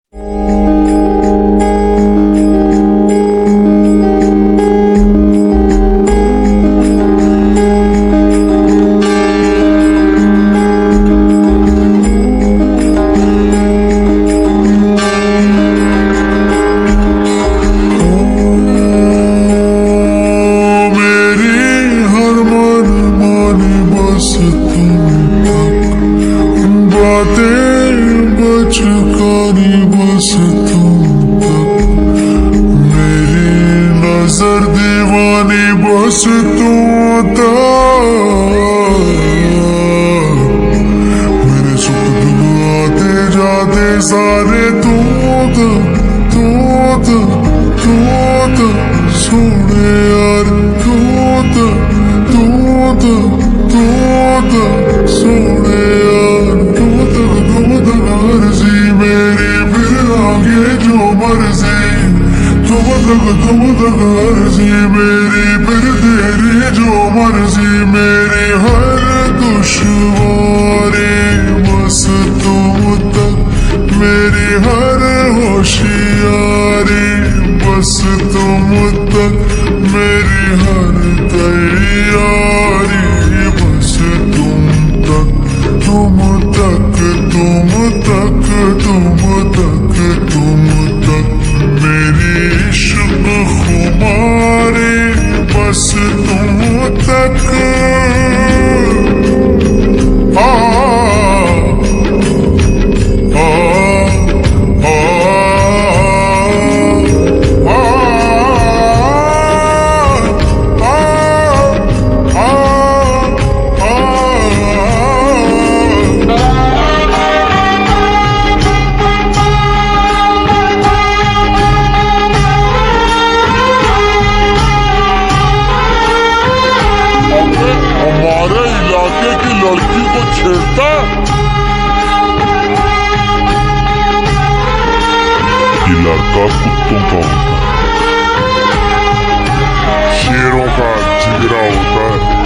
बस तू मेरे सुख दुख आते जाते सारे तू सोने यार तू सोने यार मर्जी मेरी फिर आगे जो मर्जी तुम मर्जी मेरी फिर तेरी जो मर्जी मेरी हर दुश्वारी बस तुम तक मेरी हर होशियारी बस तुम तक मेरी हर तैयारी बस तुम तक मेरी इश्क खुमारी बस तुम तक हमारे इलाके की लड़की को छेड़ता ये लड़का कुत्तों का होता है, शेरों का जिगरा होता है।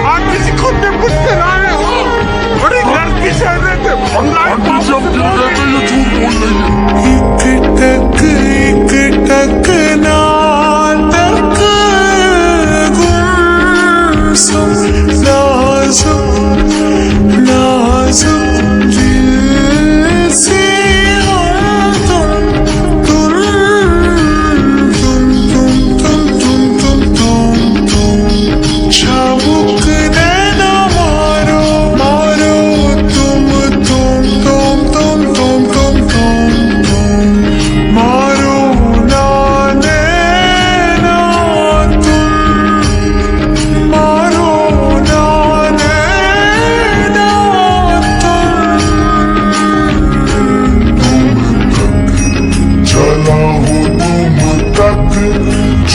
आप किसी कुत्ते कुत्ते ला रहे हो, बड़ी लड़की से रहते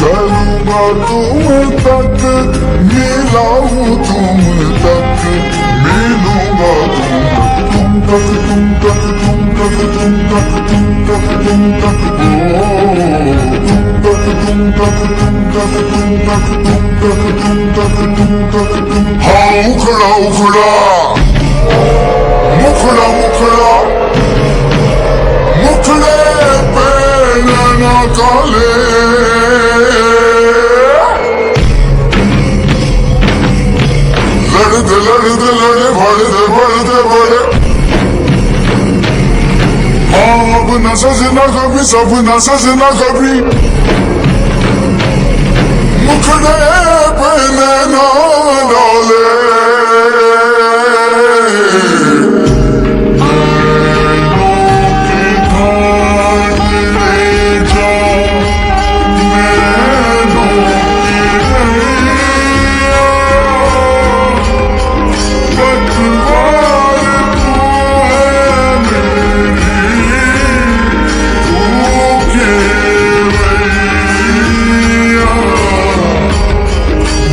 चलूंगा तुम तक मिलाऊं तुम तक मिलूंगा तुम तक हाँ उखड़ा उखड़ा मुखड़ा मुखड़ा मुखड़े पे नैना काले लड़ते बढ़ते हाँ अब न सजना कभी सब न सजना कभी मुखड़े पे नैना डाले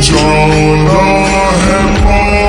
जाना है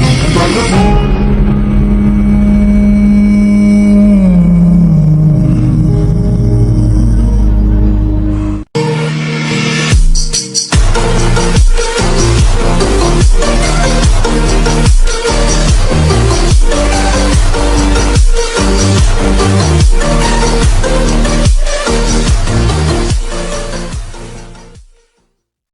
तक